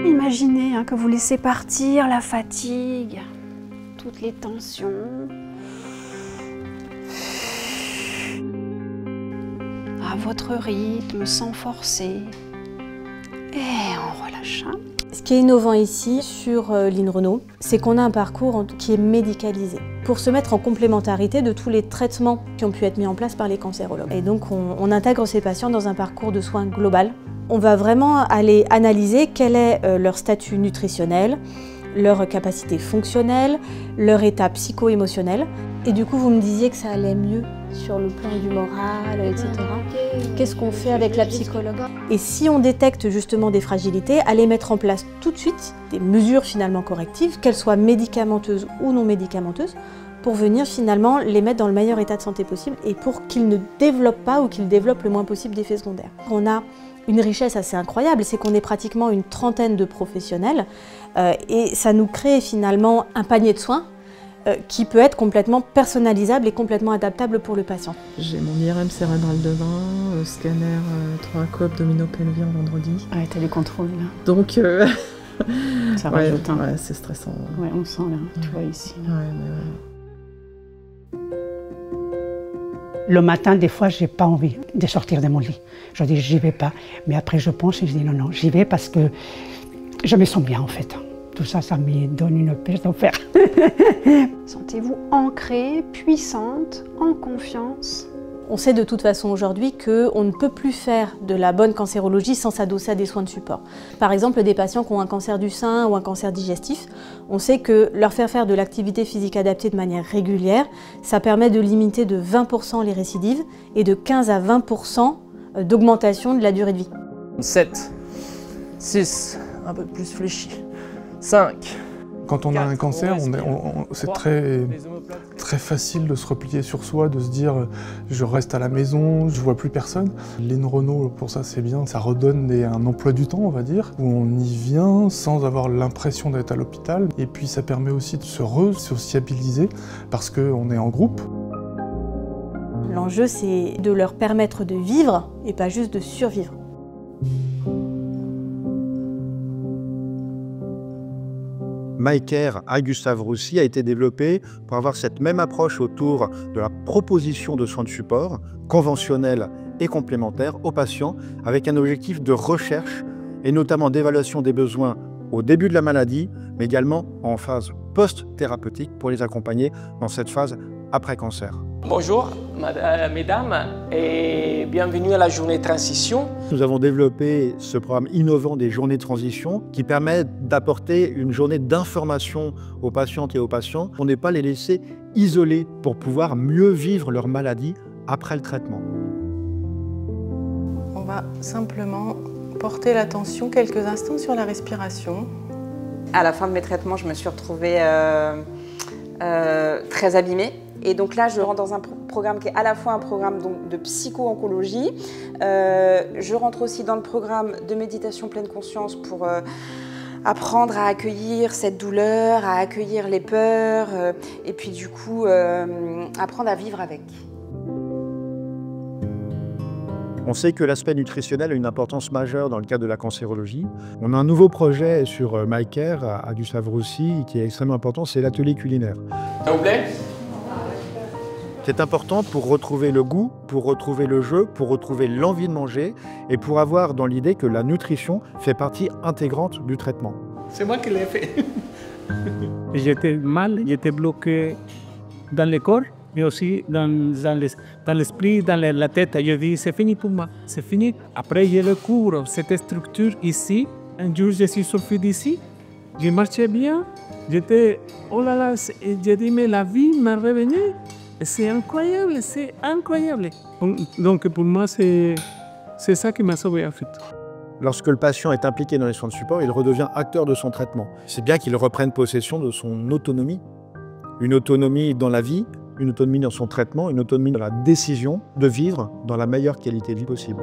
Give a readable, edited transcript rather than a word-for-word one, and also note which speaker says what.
Speaker 1: imaginez que vous laissez partir la fatigue, toutes les tensions. À votre rythme, sans forcer. Et en relâchant.
Speaker 2: Ce qui est innovant ici sur l'INRENO, c'est qu'on a un parcours qui est médicalisé pour se mettre en complémentarité de tous les traitements qui ont pu être mis en place par les cancérologues. Et donc on intègre ces patients dans un parcours de soins global. On va vraiment aller analyser quel est leur statut nutritionnel, leur capacité fonctionnelle, leur état psycho-émotionnel. Et du coup, vous me disiez que ça allait mieux sur le plan du moral, etc. Qu'est-ce qu'on fait avec la psychologue? Et si on détecte justement des fragilités, aller mettre en place tout de suite des mesures finalement correctives, qu'elles soient médicamenteuses ou non médicamenteuses, pour venir finalement les mettre dans le meilleur état de santé possible et pour qu'ils ne développent pas ou qu'ils développent le moins possible d'effets secondaires. On a une richesse assez incroyable, c'est qu'on est pratiquement une trentaine de professionnels et ça nous crée finalement un panier de soins qui peut être complètement personnalisable et complètement adaptable pour le patient.
Speaker 3: J'ai mon IRM cérébral demain, scanner 3 abdominopelvien vendredi.
Speaker 1: Ah, t'as du contrôle là.
Speaker 3: Donc
Speaker 1: ça rajoute.
Speaker 3: Ouais, c'est stressant.
Speaker 1: Ouais, on sent là, tu vois ici.
Speaker 4: Le matin, des fois, j'ai pas envie de sortir de mon lit. Je dis, j'y vais pas. Mais après, je pense et je dis, non, non, j'y vais parce que je me sens bien, en fait. Tout ça, ça me donne une pêche d'enfer.
Speaker 1: Sentez-vous ancrée, puissante, en confiance.
Speaker 2: On sait de toute façon aujourd'hui qu'on ne peut plus faire de la bonne cancérologie sans s'adosser à des soins de support. Par exemple, des patients qui ont un cancer du sein ou un cancer digestif, on sait que leur faire de l'activité physique adaptée de manière régulière, ça permet de limiter de 20% les récidives et de 15 à 20% d'augmentation de la durée de vie.
Speaker 5: 7, 6, un peu plus fléchi, 5.
Speaker 6: Quand on a un cancer, c'est très facile de se replier sur soi, de se dire je reste à la maison, je vois plus personne. L'INRENO, pour ça c'est bien, ça redonne un emploi du temps, on va dire, où on y vient sans avoir l'impression d'être à l'hôpital. Et puis ça permet aussi de se re-sociabiliser parce qu'on est en groupe.
Speaker 2: L'enjeu, c'est de leur permettre de vivre et pas juste de survivre.
Speaker 7: MyCare à Gustave-Roussy a été développé pour avoir cette même approche autour de la proposition de soins de support conventionnels et complémentaires aux patients avec un objectif de recherche et notamment d'évaluation des besoins au début de la maladie, mais également en phase post-thérapeutique pour les accompagner dans cette phase après-cancer.
Speaker 8: Bonjour mesdames et bienvenue à la journée transition.
Speaker 7: Nous avons développé ce programme innovant des journées de transition qui permet d'apporter une journée d'information aux patientes et aux patients pour ne pas les laisser isolés pour pouvoir mieux vivre leur maladie après le traitement.
Speaker 3: On va simplement porter l'attention quelques instants sur la respiration.
Speaker 9: À la fin de mes traitements, je me suis retrouvée très abîmée. Et donc là, je rentre dans un programme qui est à la fois un programme de psycho-oncologie. Je rentre aussi dans le programme de méditation pleine conscience pour apprendre à accueillir cette douleur, à accueillir les peurs, et puis du coup, apprendre à vivre avec.
Speaker 7: On sait que l'aspect nutritionnel a une importance majeure dans le cadre de la cancérologie. On a un nouveau projet sur MyCare à Gustave-Roussy qui est extrêmement important, c'est l'atelier culinaire.
Speaker 8: S'il vous plaît.
Speaker 7: C'est important pour retrouver le goût, pour retrouver le jeu, pour retrouver l'envie de manger et pour avoir dans l'idée que la nutrition fait partie intégrante du traitement.
Speaker 8: C'est moi qui l'ai fait.
Speaker 10: J'étais mal, j'étais bloqué dans le corps, mais aussi dans l'esprit, dans la tête. Je dis, c'est fini pour moi, c'est fini. Après, j'ai le cours, cette structure ici. Un jour, je suis sorti d'ici, je marchais bien. J'étais, oh là là, j'ai dit, mais la vie m'a revenu. C'est incroyable, c'est incroyable. Donc pour moi, c'est ça qui m'a sauvé en fait.
Speaker 7: Lorsque le patient est impliqué dans les soins de support, il redevient acteur de son traitement. C'est bien qu'il reprenne possession de son autonomie. Une autonomie dans la vie, une autonomie dans son traitement, une autonomie dans la décision de vivre dans la meilleure qualité de vie possible.